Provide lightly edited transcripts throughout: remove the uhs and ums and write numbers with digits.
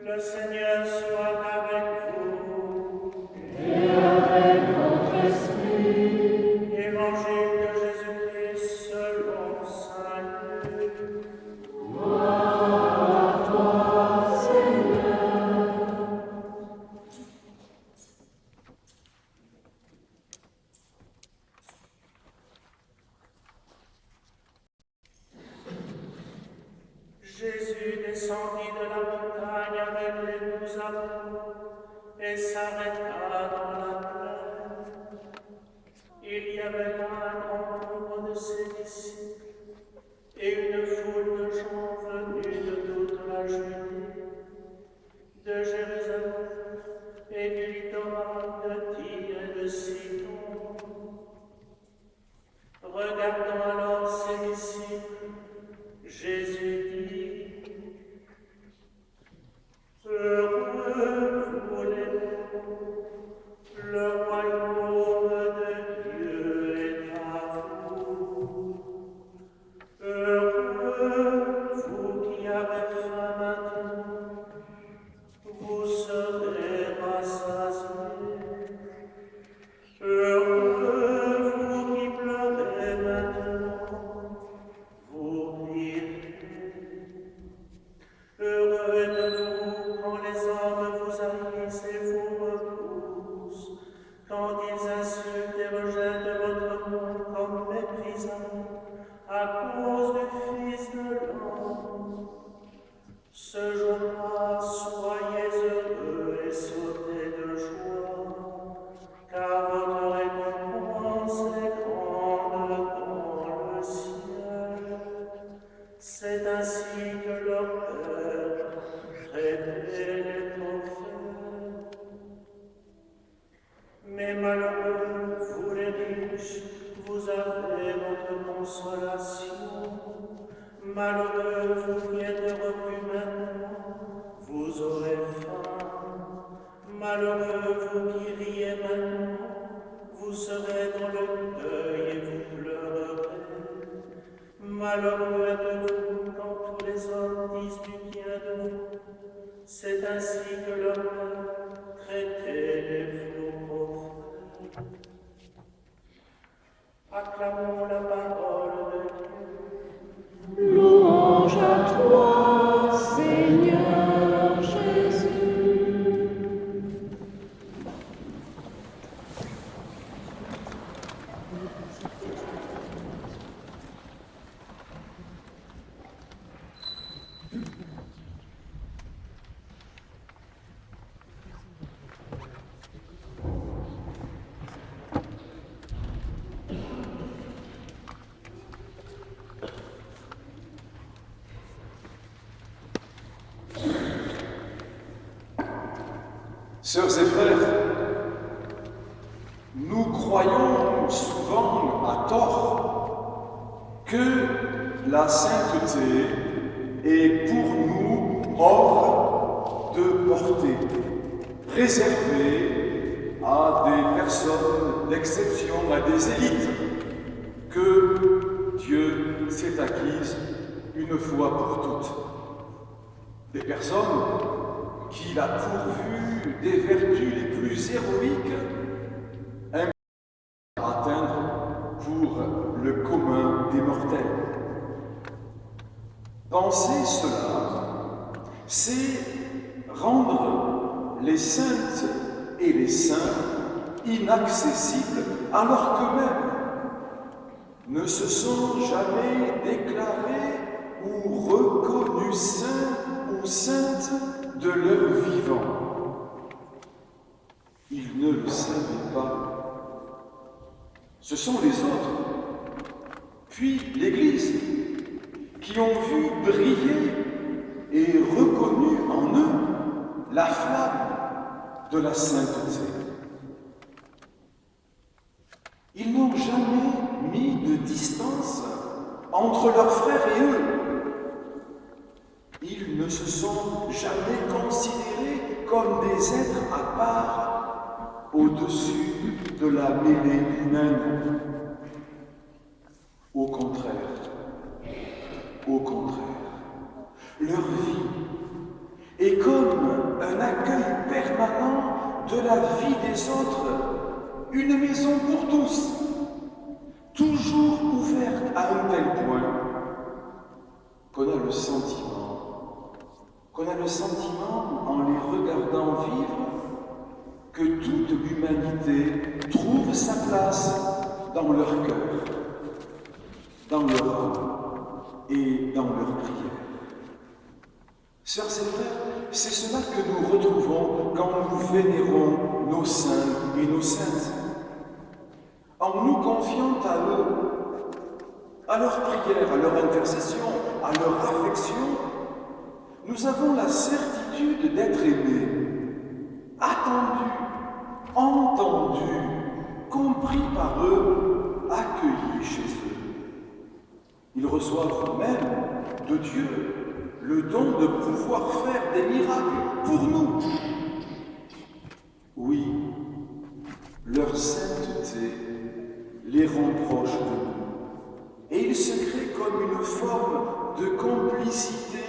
Le Seigneur soit avec vous. Et avec votre esprit. Évangile de Jésus-Christ selon saint Luc. Gloire à toi, Seigneur. Jésus descendit de la montagne avec les 12 apôtres et s'arrêta dans la plaine. Il y avait là un grand nombre de ses disciples et une foule de gens venus de toute la Judée, de Jérusalem et du littoral de Tyr et de Sidon. Regardant alors ses disciples, Jésus dit: Heureux vous les pauvres, le royaume de Dieu est à vous. Heureux vous qui avez faim maintenant, vous serez rassasiés. Heureux vous qui pleurez maintenant, vous rirez. Heureux êtes-vous quand les hommes vous haïssent et vous repoussent, quand ils insultent et rejettent votre nom comme méprisant à cause du Fils de l'homme. Ce jour-là, soyez heureux et sautez de joie, car votre récompense est grande dans le ciel. C'est ainsi que leur Père traitait les prophètes. Mais malheureux, vous les riches, vous avez votre consolation. Malheureux, vous qui êtes repus maintenant, vous aurez faim. Malheureux, vous qui riez maintenant, vous serez dans le deuil et vous pleurerez. Malheureux êtes-vous quand tous les hommes disent du bien de vous. C'est ainsi que leur Père traitait les faux prophètes. Acclamons la parole de Dieu. Louange à toi, Seigneur Jésus. Sœurs et frères, nous croyons souvent à tort que la sainteté est pour nous hors de portée, réservée à des personnes d'exception, à des élites que Dieu s'est acquise une fois pour toutes. Des personnes qu'il a pourvu des vertus les plus héroïques à atteindre pour le commun des mortels. Penser cela, c'est rendre les saintes et les saints inaccessibles alors qu'eux-mêmes ne se sont jamais déclarés ou reconnus saints ou saintes de leur vivant. Ils ne le savaient pas. Ce sont les autres, puis l'Église, qui ont vu briller et reconnu en eux la flamme de la sainteté. Ils n'ont jamais mis de distance entre leurs frères et eux. Ils ne se sont sont jamais considérés comme des êtres à part, au-dessus de la mêlée humaine. Au contraire, leur vie est comme un accueil permanent de la vie des autres, une maison pour tous, toujours ouverte à un tel point qu'on a le sentiment, en les regardant vivre, que toute l'humanité trouve sa place dans leur cœur, dans leur âme et dans leur prière. Sœurs et frères, c'est cela que nous retrouvons quand nous vénérons nos saints et nos saintes. En nous confiant à eux, à leur prière, à leur intercession, à leur affection, nous avons la certitude d'être aimés, attendus, entendus, compris par eux, accueillis chez eux. Ils reçoivent même de Dieu le don de pouvoir faire des miracles pour nous. Oui, leur sainteté les rend proches de nous. Et il se crée comme une forme de complicité,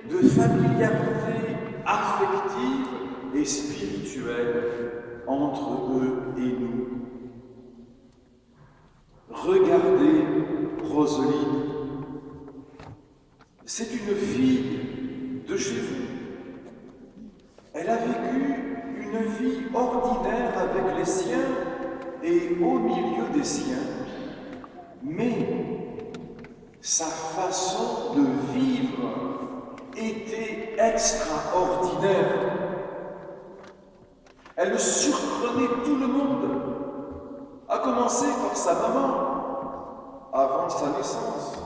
de familiarité affective et spirituelle entre eux et nous. Regardez Roseline. C'est une fille de chez vous. Elle a vécu une vie ordinaire avec les siens et au milieu des siens, mais sa façon de vivre était extraordinaire. Elle surprenait tout le monde, à commencer par sa maman, avant sa naissance.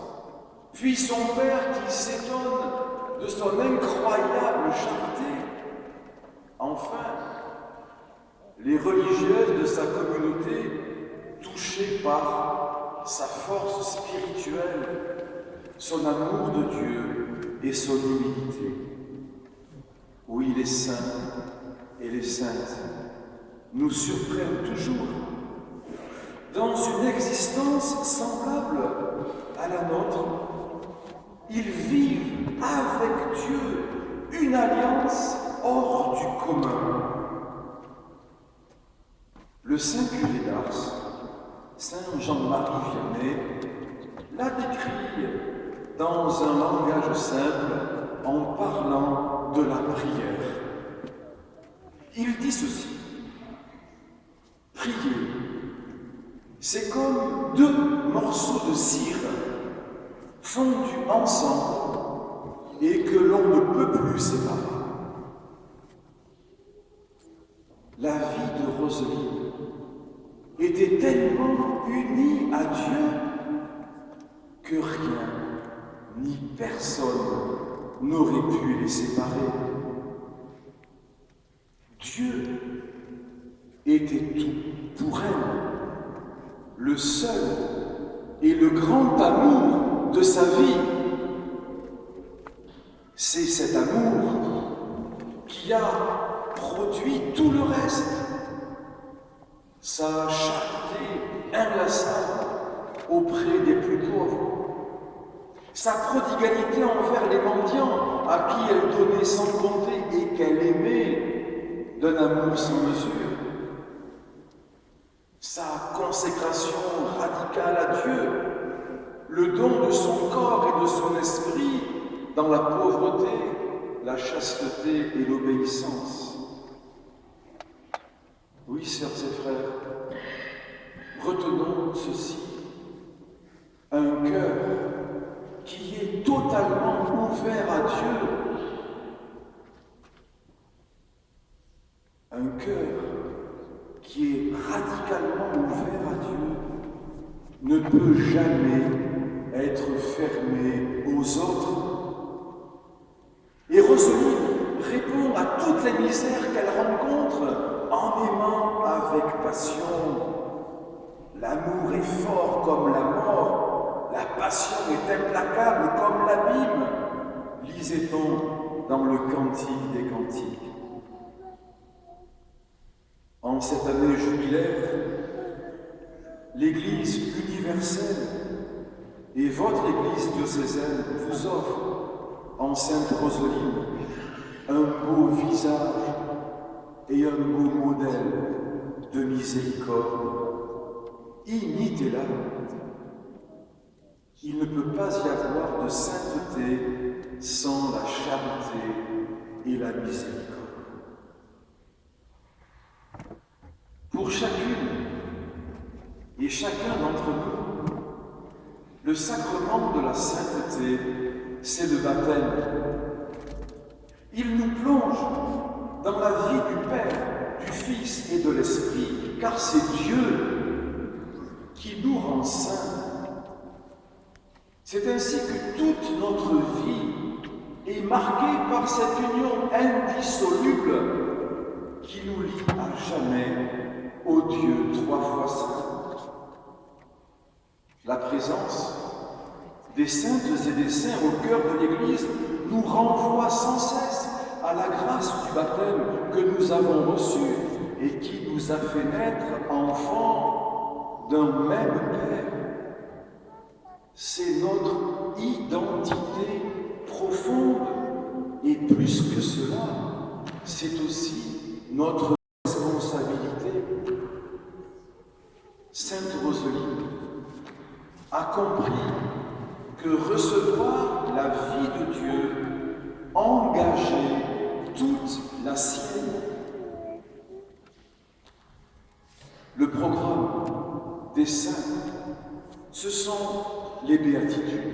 Puis son père qui s'étonne de son incroyable charité. Enfin, les religieuses de sa communauté, touchées par sa force spirituelle, son amour de Dieu et son humilité. Oui, les saints et les saintes nous surprennent toujours dans une existence semblable à la nôtre. Ils vivent avec Dieu une alliance hors du commun. Le saint curé d'Ars, saint Jean-Marie Vianney, l'a décrit dans un langage simple en parlant de la prière. Il dit ceci: prier, c'est comme deux morceaux de cire fondus ensemble et que l'on ne peut plus séparer. La vie de Roseline était tellement unie à Dieu que rien ni personne n'aurait pu les séparer. Dieu était tout pour elle, le seul et le grand amour de sa vie. C'est cet amour qui a produit tout le reste. Sa charité inlassable auprès des plus pauvres, sa prodigalité envers les mendiants à qui elle donnait sans compter et qu'elle aimait d'un amour sans mesure, sa consécration radicale à Dieu, le don de son corps et de son esprit dans la pauvreté, la chasteté et l'obéissance. Oui, sœurs et frères, retenons ceci: un cœur qui est totalement ouvert à Dieu, un cœur qui est radicalement ouvert à Dieu ne peut jamais être fermé aux autres. Et Roseline répond à toutes les misères qu'elle rencontre en aimant avec passion. L'amour est fort comme la mort, la passion est implacable comme l'abîme, lisait-on dans le Cantique des Cantiques. En cette année jubilaire, l'Église universelle et votre Église diocésaine vous offrent, en Sainte Roseline, un beau visage et un beau modèle de miséricorde. Imitez-la. Il ne peut pas y avoir de sainteté sans la charité et la miséricorde. Pour chacune et chacun d'entre nous, le sacrement de la sainteté, c'est le baptême. Il nous plonge dans la vie du Père, du Fils et de l'Esprit, car c'est Dieu qui nous rend saints. C'est ainsi que toute notre vie est marquée par cette union indissoluble qui nous lie à jamais au Dieu trois fois saint. La présence des saintes et des saints au cœur de l'Église nous renvoie sans cesse à la grâce du baptême que nous avons reçu et qui nous a fait naître enfants d'un même Père. C'est notre identité profonde et plus que cela, c'est aussi notre responsabilité. Sainte Roseline a compris que recevoir la vie de Dieu engageait toute la sienne. Le programme des saints, ce sont les béatitudes.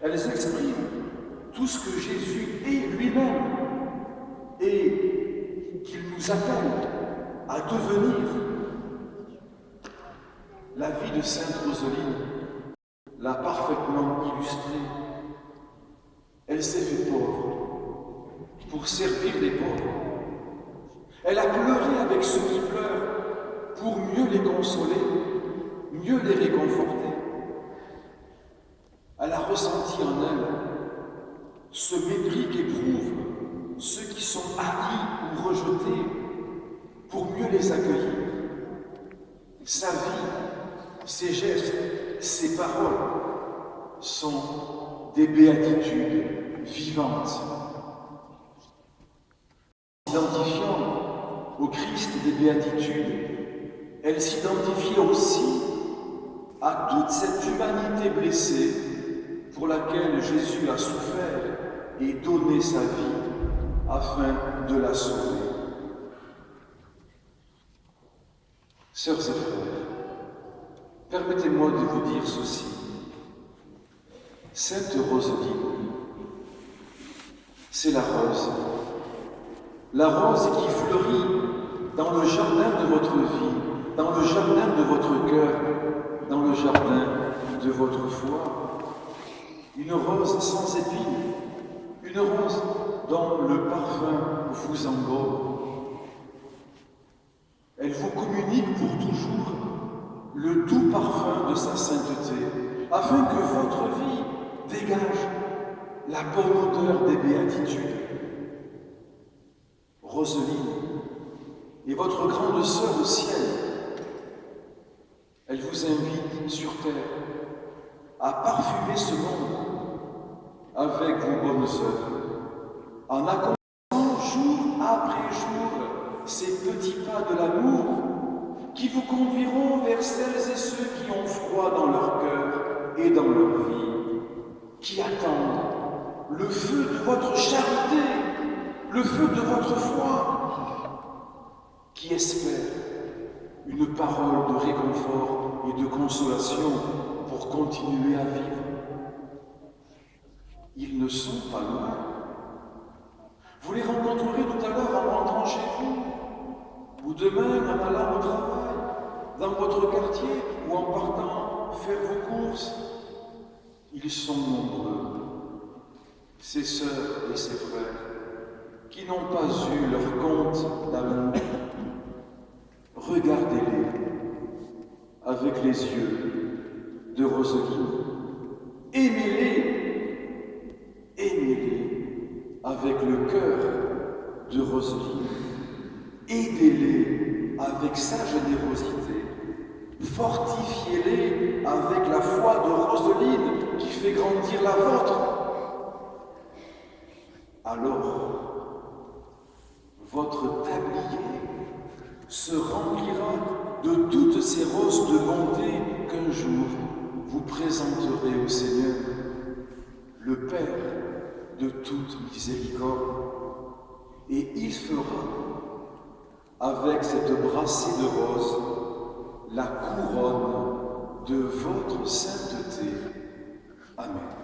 Elles expriment tout ce que Jésus est lui-même et qu'il nous appelle à devenir. La vie de Sainte Roseline l'a parfaitement illustrée. Elle s'est fait pauvre pour servir les pauvres. Elle a pleuré avec ceux qui pleurent pour mieux les consoler, mieux les réconforter. Elle a ressenti en elle ce mépris qu'éprouvent ceux qui sont haïs ou rejetés pour mieux les accueillir. Sa vie, ses gestes, ses paroles sont des béatitudes vivantes. S'identifiant au Christ des béatitudes, elle s'identifiait aussi à toute cette humanité blessée pour laquelle Jésus a souffert et donné sa vie afin de la sauver. Sœurs et frères, permettez-moi de vous dire ceci. Sainte Roseline, c'est la rose qui fleurit dans le jardin de votre vie, dans le jardin de votre cœur, dans le jardin de votre foi. Une rose sans épines, une rose dont le parfum vous embaume. Elle vous communique pour toujours le doux parfum de sa sainteté, afin que votre vie dégage la bonne odeur des béatitudes. Roseline est votre grande sœur au ciel. Elle vous invite sur terre à parfumer ce monde avec vos bonnes œuvres, en accomplissant jour après jour ces petits pas de l'amour qui vous conduiront vers celles et ceux qui ont froid dans leur cœur et dans leur vie, qui attendent le feu de votre charité, le feu de votre foi, qui espèrent une parole de réconfort et de consolation pour continuer à vivre. Ils ne sont pas loin. Vous les rencontrerez tout à l'heure en rentrant chez vous, ou demain en allant au travail, dans votre quartier ou en partant faire vos courses. Ils sont nombreux, ces sœurs et ces frères, qui n'ont pas eu leur compte d'amour. Regardez-les avec les yeux de Roseline. Aimez-les, aimez-les. avec le cœur de Roselyne. Aidez-les avec sa générosité. Fortifiez-les avec la foi de Roselyne qui fait grandir la vôtre. Alors, votre tablier se remplira de toutes ces roses de bonté qu'un jour vous présenterez au Seigneur, le Père de toute miséricorde, et il fera, avec cette brassée de roses, la couronne de votre sainteté. Amen.